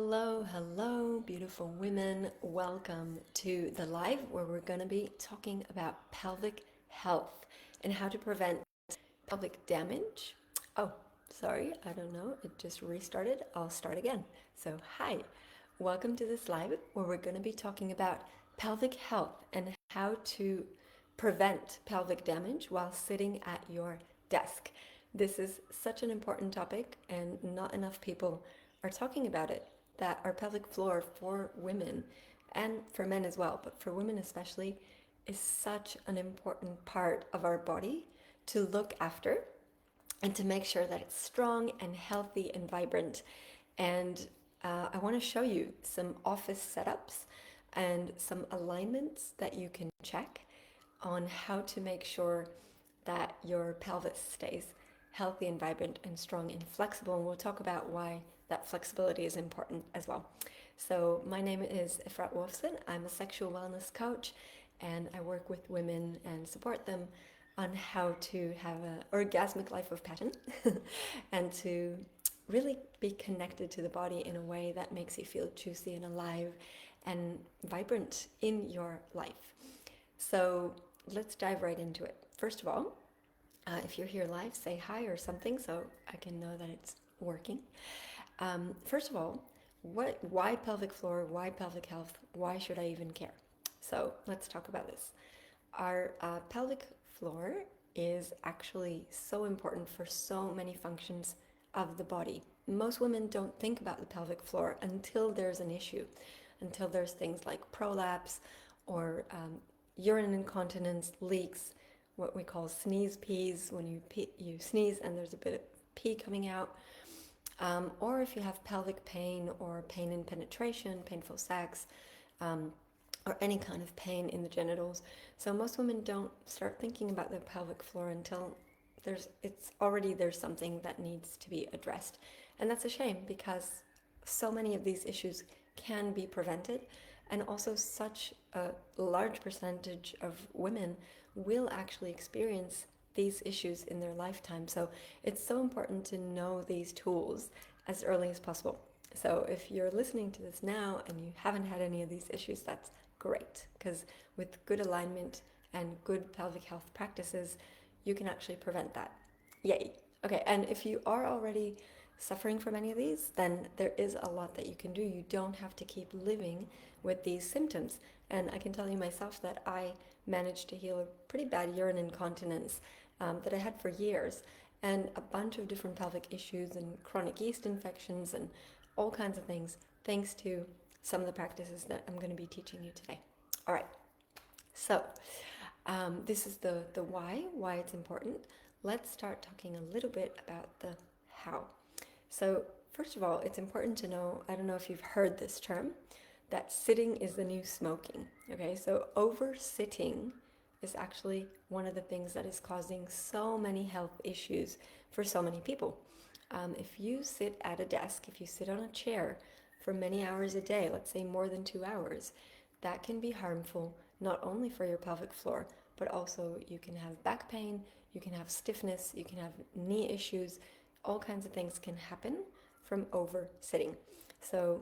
Hello, hello, beautiful women. Welcome to the live where we're going to be talking about pelvic health and how to prevent pelvic damage. Oh, sorry, I don't know. It just restarted. I'll start again. So, hi, welcome to this live where we're going to be talking about pelvic health and how to prevent pelvic damage while sitting at your desk. This is such an important topic, and not enough people are talking about it. That our pelvic floor for women and for men as well, but for women especially, is such an important part of our body to look after and to make sure that it's strong and healthy and vibrant. And I want to show you some office setups and some alignments that you can check on how to make sure that your pelvis stays healthy and vibrant and strong and flexible. And we'll talk about why that flexibility is important as well. So my name is Efrat Wolfson. I'm a sexual wellness coach, and I work with women and support them on how to have an orgasmic life of passion and to really be connected to the body in a way that makes you feel juicy and alive and vibrant in your life. So let's dive right into it. First of all, if you're here live, say hi or something so I can know that it's working. First of all, why pelvic floor? Why pelvic health? Why should I even care? So let's talk about this. Our pelvic floor is actually so important for so many functions of the body. Most women don't think about the pelvic floor until there's an issue, until there's things like prolapse or urine incontinence, leaks, what we call sneeze pees, when you sneeze and there's a bit of pee coming out, or if you have pelvic pain or pain in penetration, painful sex, or any kind of pain in the genitals. So most women don't start thinking about the pelvic floor until there's something that needs to be addressed. And that's a shame because so many of these issues can be prevented, and also such a large percentage of women will actually experience these issues in their lifetime. So it's so important to know these tools as early as possible. So if you're listening to this now and you haven't had any of these issues, that's great, because with good alignment and good pelvic health practices, you can actually prevent that. Yay. Okay, and if you are already suffering from any of these, then there is a lot that you can do. You don't have to keep living with these symptoms. And I can tell you myself that I managed to heal a pretty bad urine incontinence that I had for years, and a bunch of different pelvic issues and chronic yeast infections and all kinds of things, thanks to some of the practices that I'm going to be teaching you today. All right, so this is the why it's important. Let's start talking a little bit about the how. So first of all, it's important to know, I don't know if you've heard this term, that sitting is the new smoking. Okay, so over-sitting is actually one of the things that is causing so many health issues for so many people. If you sit at a desk, if you sit on a chair for many hours a day, let's say more than 2 hours, that can be harmful not only for your pelvic floor, but also you can have back pain, you can have stiffness, you can have knee issues, all kinds of things can happen from over sitting. So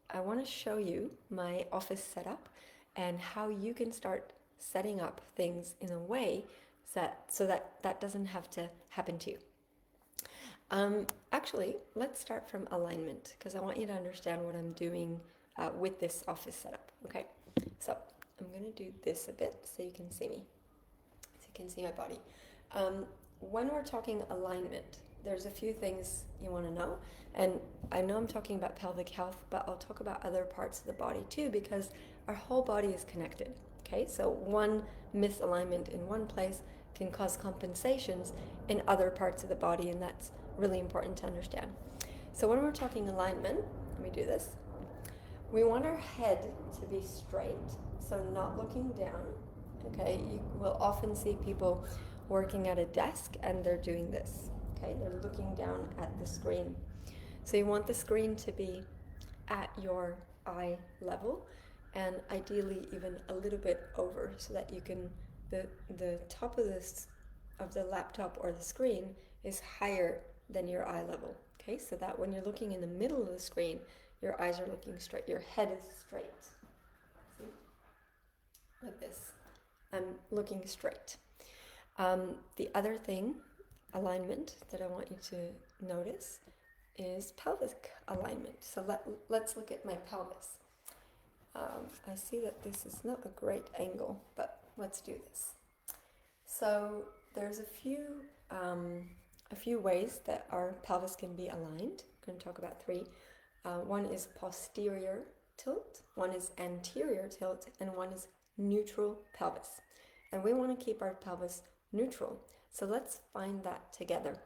I want to show you my office setup and how you can start setting up things in a way so that doesn't have to happen to you. Actually, let's start from alignment, because I want you to understand what I'm doing with this office setup. Okay, so I'm going to do this a bit so you can see me, so you can see my body. When we're talking alignment, there's a few things you want to know, and I know I'm talking about pelvic health, but I'll talk about other parts of the body too, because our whole body is connected. Okay, so one misalignment in one place can cause compensations in other parts of the body, and that's really important to understand. So when we're talking alignment, let me do this. We want our head to be straight, so not looking down. Okay, you will often see people working at a desk and they're doing this. Okay, they're looking down at the screen. So you want the screen to be at your eye level, and ideally even a little bit over, so that you can the top of the laptop or the screen is higher than your eye level. Okay, so that when you're looking in the middle of the screen, Your eyes are looking straight. Your head is straight. See? Like this. I'm looking straight. The other thing, alignment, that I want you to notice is pelvic alignment. So let's look at my pelvis. I see that this is not a great angle, but let's do this. So there's a few ways that our pelvis can be aligned. I'm going to talk about three. One is posterior tilt, one is anterior tilt, and one is neutral pelvis. And we want to keep our pelvis neutral. So let's find that together.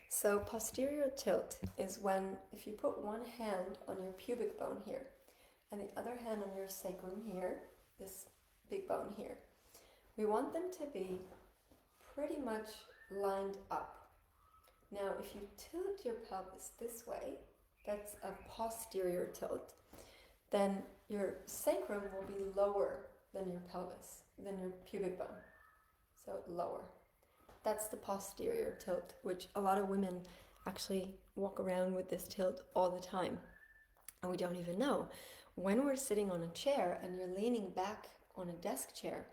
So posterior tilt is when, if you put one hand on your pubic bone here, and the other hand on your sacrum here, this big bone here, we want them to be pretty much lined up. Now, if you tilt your pelvis this way, that's a posterior tilt, then your sacrum will be lower than your pelvis, than your pubic bone. So lower. That's the posterior tilt, which a lot of women actually walk around with this tilt all the time, and we don't even know. When we're sitting on a chair and you're leaning back on a desk chair,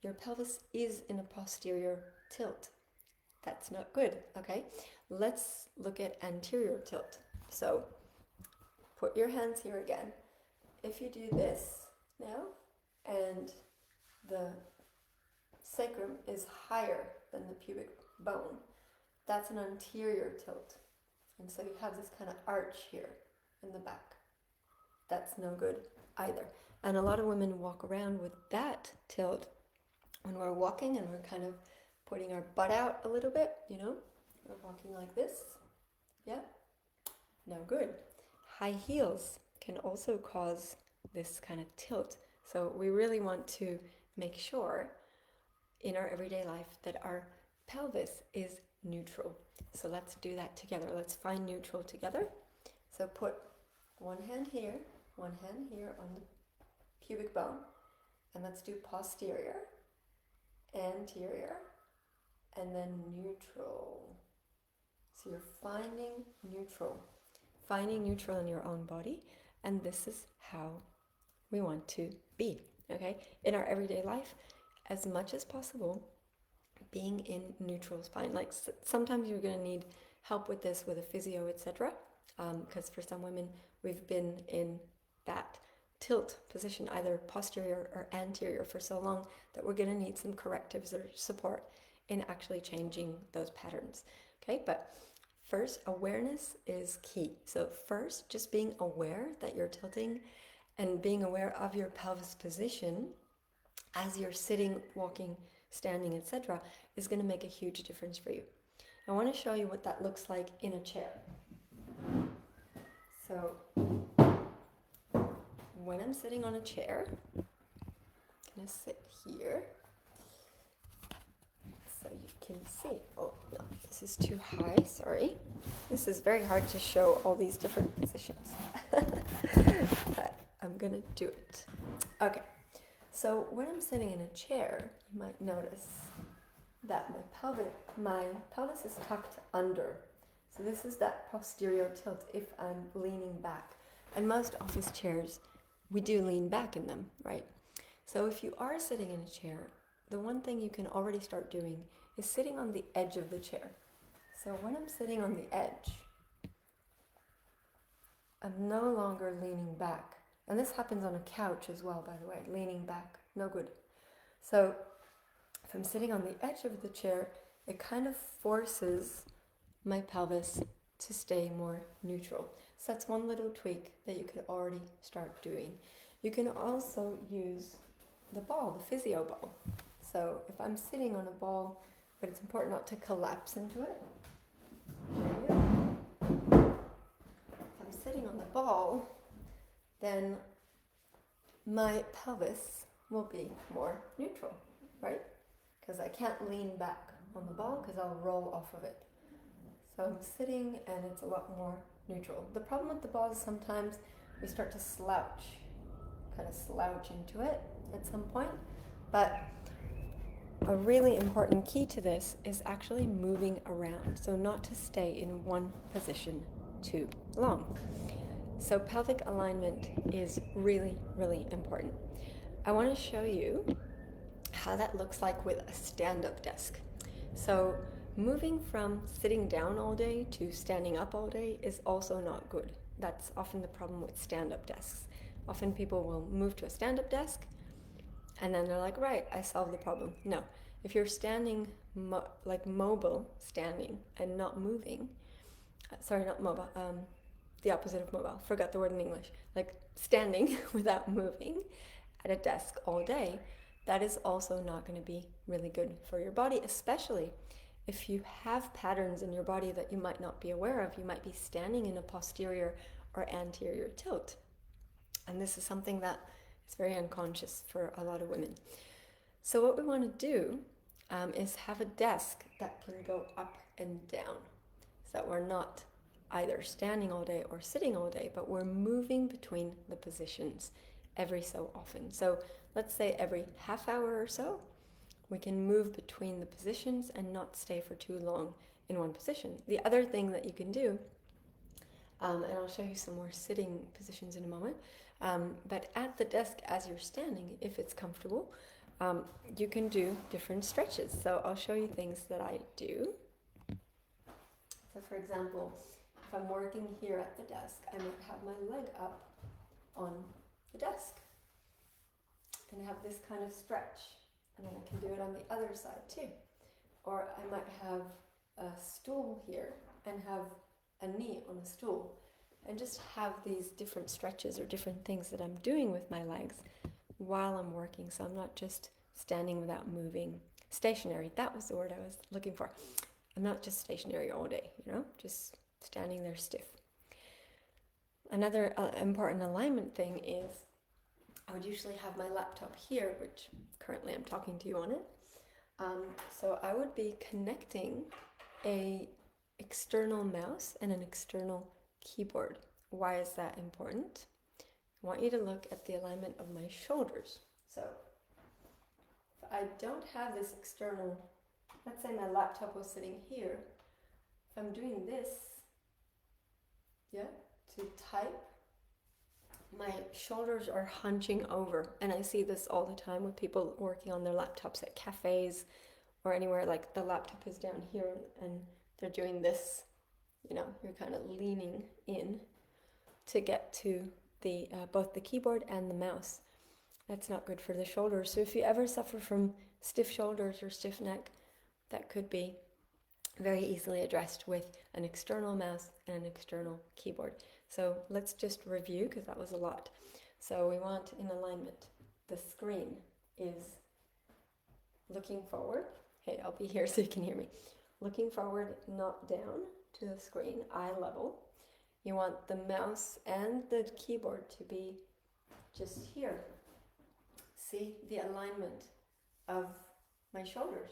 your pelvis is in a posterior tilt. That's not good, okay? Let's look at anterior tilt. So put your hands here again. If you do this now, and the sacrum is higher than the pubic bone, that's an anterior tilt. And so you have this kind of arch here in the back. That's no good either. And a lot of women walk around with that tilt when we're walking, and we're kind of putting our butt out a little bit, you know? We're walking like this. Yeah? No good. High heels can also cause this kind of tilt. So we really want to make sure in our everyday life that our pelvis is neutral. So let's do that together. Let's find neutral together. So put one hand here on the pubic bone, and let's do posterior, anterior, and then neutral. So you're finding neutral in your own body, and this is how we want to be, okay? In our everyday life, as much as possible, being in neutral spine. Like sometimes you're going to need help with this with a physio, etc. Because for some women, we've been in that tilt position, either posterior or anterior, for so long that we're going to need some correctives or support in actually changing those patterns. Okay, but first, awareness is key. So first, just being aware that you're tilting and being aware of your pelvis position as you're sitting, walking, standing, etc., is going to make a huge difference for you. I want to show you what that looks like in a chair. So when I'm sitting on a chair, I'm going to sit here so you can see. Oh, no, this is too high, sorry. This is very hard to show all these different positions. But I'm going to do it. Okay, so when I'm sitting in a chair, you might notice that my pelvis is tucked under. So this is that posterior tilt if I'm leaning back. And most office chairs, we do lean back in them, right? So if you are sitting in a chair, the one thing you can already start doing is sitting on the edge of the chair. So when I'm sitting on the edge, I'm no longer leaning back. And this happens on a couch as well, by the way, leaning back, no good. So if I'm sitting on the edge of the chair, it kind of forces my pelvis to stay more neutral. So that's one little tweak that you could already start doing. You can also use the ball, the physio ball. So if I'm sitting on a ball, but it's important not to collapse into it. If I'm sitting on the ball, then my pelvis will be more neutral, right? Because I can't lean back on the ball because I'll roll off of it. So I'm sitting and it's a lot more neutral. The problem with the ball is sometimes we start to slouch, kind of slouch into it at some point. But a really important key to this is actually moving around. So not to stay in one position too long. So pelvic alignment is really, really important. I want to show you how that looks like with a stand-up desk. So moving from sitting down all day to standing up all day is also not good. That's often the problem with stand-up desks. Often people will move to a stand-up desk and then they're like, right, I solved the problem. No, if you're standing like mobile, standing and not moving, sorry, not mobile, the opposite of mobile, forgot the word in English, like standing without moving at a desk all day, that is also not going to be really good for your body, especially if you have patterns in your body that you might not be aware of. You might be standing in a posterior or anterior tilt. And this is something that is very unconscious for a lot of women. So what we want to do is have a desk that can go up and down, so that we're not either standing all day or sitting all day, but we're moving between the positions every so often. So let's say every half hour or so, we can move between the positions and not stay for too long in one position. The other thing that you can do, and I'll show you some more sitting positions in a moment, but at the desk as you're standing, if it's comfortable, you can do different stretches. So I'll show you things that I do. So for example, if I'm working here at the desk, I might have my leg up on the desk and have this kind of stretch, and then I can do it on the other side too. Or I might have a stool here and have a knee on the stool, and just have these different stretches or different things that I'm doing with my legs while I'm working, so I'm not just standing without moving. Stationary, that was the word I was looking for. I'm not just stationary all day, just standing there stiff. Another important alignment thing is I would usually have my laptop here, which currently I'm talking to you on it. So I would be connecting a external mouse and an external keyboard. Why is that important? I want you to look at the alignment of my shoulders. So if I don't have this external, let's say my laptop was sitting here, if I'm doing this, to type, my shoulders are hunching over, and I see this all the time with people working on their laptops at cafes or anywhere, like the laptop is down here and they're doing this, you're kind of leaning in to get to the both the keyboard and the mouse. That's not good for the shoulders. So if you ever suffer from stiff shoulders or stiff neck, that could be very easily addressed with an external mouse and an external keyboard. So let's just review, because that was a lot. So we want in alignment, the screen is looking forward. Hey, I'll be here so you can hear me. Looking forward, not down to the screen, eye level. You want the mouse and the keyboard to be just here. See the alignment of my shoulders,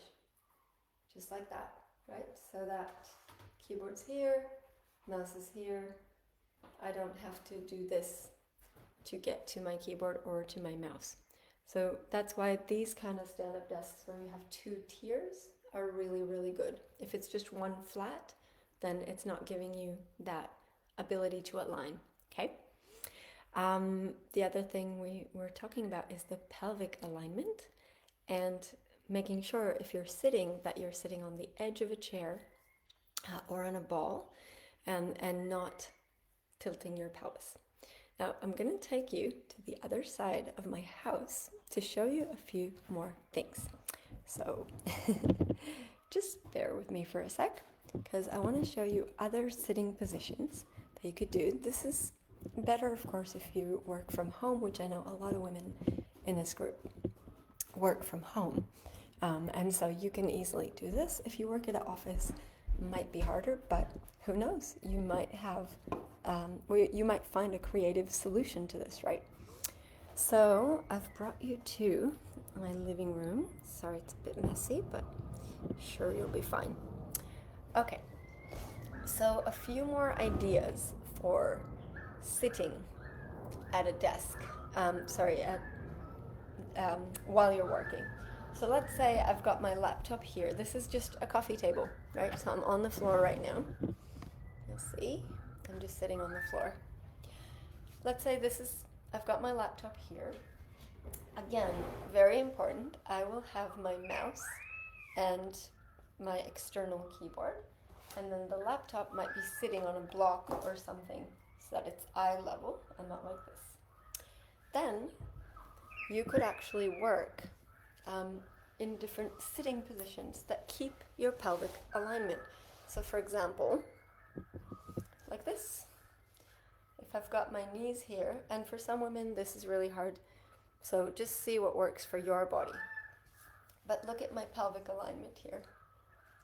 just like that, right? So that keyboard's here, mouse is here. I don't have to do this to get to my keyboard or to my mouse. So that's why these kind of stand-up desks where you have two tiers are really, really good. If it's just one flat, then it's not giving you that ability to align, okay? The other thing we were talking about is the pelvic alignment, and making sure if you're sitting that you're sitting on the edge of a chair or on a ball and not tilting your pelvis. Now I'm going to take you to the other side of my house to show you a few more things. So just bear with me for a sec, because I want to show you other sitting positions that you could do. This is better, of course, if you work from home, which I know a lot of women in this group work from home. And so you can easily do this. If you work at an office, it might be harder, but who knows? You might have, you might find a creative solution to this, right? So I've brought you to my living room. Sorry, it's a bit messy, but sure you'll be fine. Okay, so a few more ideas for sitting at a desk, while you're working. So let's say I've got my laptop here. This is just a coffee table, right? So I'm on the floor right now. You'll see, I'm just sitting on the floor. let's say I've got my laptop here. Again, very important, I will have my mouse and my external keyboard, and then the laptop might be sitting on a block or something so that it's eye level and not like this. Then you could actually work in different sitting positions that keep your pelvic alignment. So for example, like this. If I've got my knees here, and for some women this is really hard, so just see what works for your body. But look at my pelvic alignment here.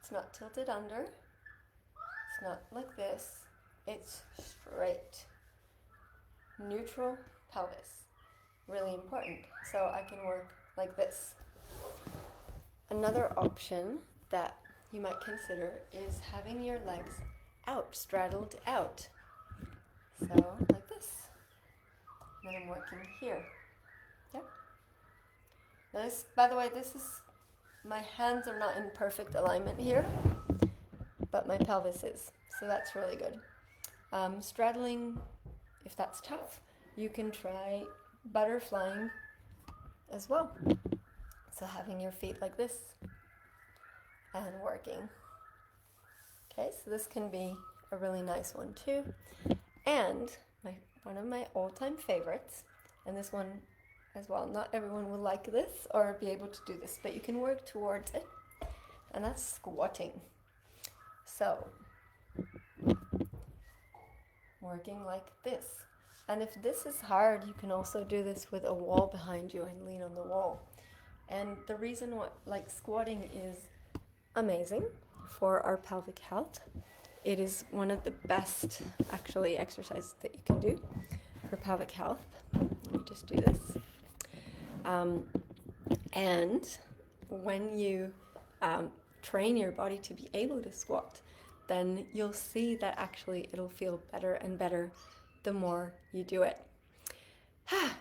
It's not tilted under, it's not like this, it's straight. Neutral pelvis, really important. So I can work like this. Another option that you might consider is having your legs out, straddled out. So like this. Then I'm working here. Yeah. Now this, by the way, my hands are not in perfect alignment here, but my pelvis is. So that's really good. Straddling, if that's tough, you can try butterflying as well. So having your feet like this and working. Okay, so this can be a really nice one too. And one of my all-time favorites, and this one as well, not everyone will like this or be able to do this, but you can work towards it, and that's squatting. So, working like this. And if this is hard, you can also do this with a wall behind you and lean on the wall. And the reason why squatting is amazing for our pelvic health, it is one of the best actually exercises that you can do for pelvic health. Let me just do this. And when you train your body to be able to squat, then you'll see that actually it'll feel better and better the more you do it.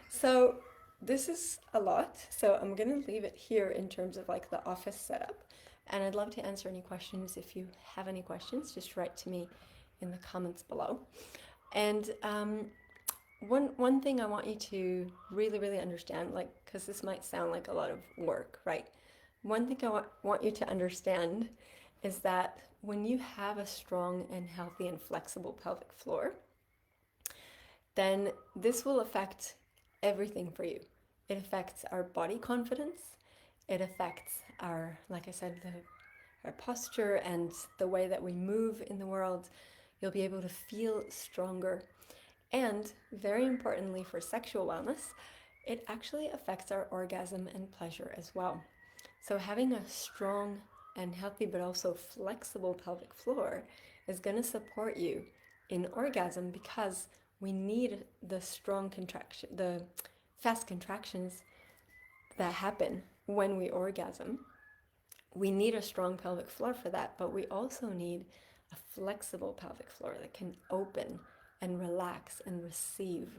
So this is a lot, so I'm going to leave it here in terms of like the office setup. And I'd love to answer any questions. If you have any questions, just write to me in the comments below. And one thing I want you to really understand, because this might sound like a lot of work, right? One thing I want you to understand is that when you have a strong and healthy and flexible pelvic floor, then this will affect everything for you. It affects our body confidence. It affects our, like I said, our posture and the way that we move in the world. You'll be able to feel stronger. And very importantly for sexual wellness, it actually affects our orgasm and pleasure as well. So having a strong and healthy but also flexible pelvic floor is going to support you in orgasm, because we need the strong contraction, the fast contractions that happen when we orgasm. We need a strong pelvic floor for that, but we also need a flexible pelvic floor that can open and relax and receive.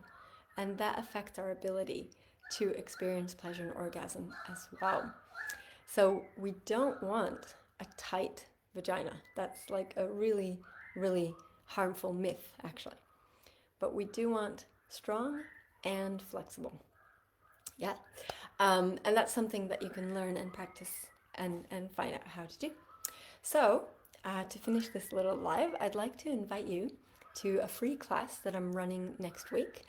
And that affects our ability to experience pleasure and orgasm as well. So we don't want a tight vagina. That's like a really harmful myth, actually. But we do want strong and flexible. Yeah. And that's something that you can learn and practice and find out how to do. So to finish this little live, I'd like to invite you to a free class that I'm running next week.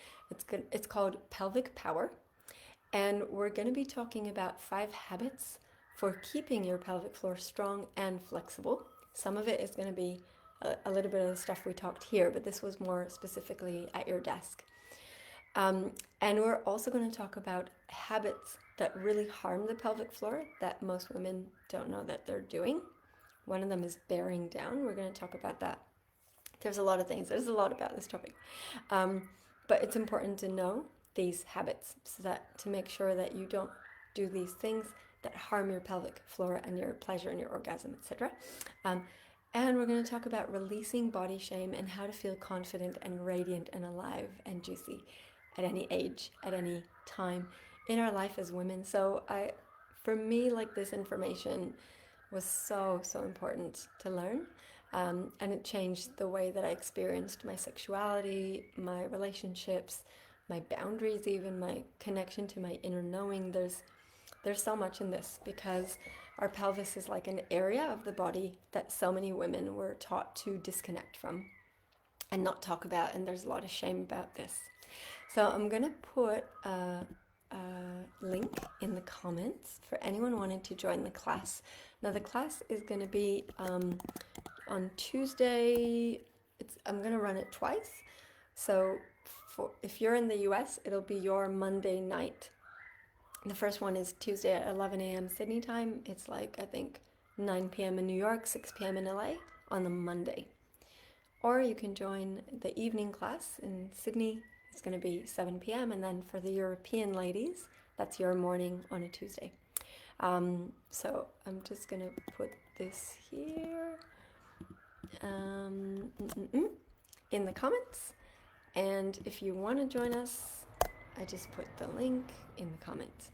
It's called Pelvic Power. And we're going to be talking about 5 habits for keeping your pelvic floor strong and flexible. Some of it is going to be a little bit of the stuff we talked here, but this was more specifically at your desk. And we're also going to talk about habits that really harm the pelvic floor that most women don't know that they're doing. One of them is bearing down. We're going to talk about that. There's a lot of things. There's a lot about this topic. But it's important to know these habits so that to make sure that you don't do these things that harm your pelvic floor and your pleasure and your orgasm, etc. And we're going to talk about releasing body shame and how to feel confident and radiant and alive and juicy at any age, at any time in our life as women. So for me, like, this information was so important to learn. And it changed the way that I experienced my sexuality, my relationships, my boundaries, even my connection to my inner knowing. There's so much in this because our pelvis is like an area of the body that so many women were taught to disconnect from and not talk about, and there's a lot of shame about this. So I'm gonna put a link in the comments for anyone wanting to join the class. Now the class is gonna be on Tuesday. I'm gonna run it twice. So if you're in the US, it'll be your Monday night. The first one is Tuesday at 11 a.m. Sydney time. It's like, I think, 9 p.m. in New York, 6 p.m. in LA on the Monday. Or you can join the evening class in Sydney. It's going to be 7 p.m. And then for the European ladies, that's your morning on a Tuesday. So I'm just going to put this here in the comments. And if you want to join us, I just put the link in the comments.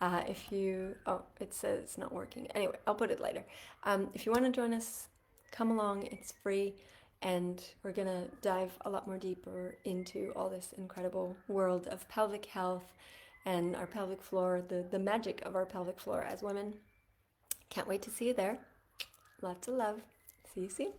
It says it's not working. Anyway, I'll put it later. If you want to join us, come along. It's free. And we're going to dive a lot more deeper into all this incredible world of pelvic health and our pelvic floor, the magic of our pelvic floor as women. Can't wait to see you there. Lots of love. See you soon.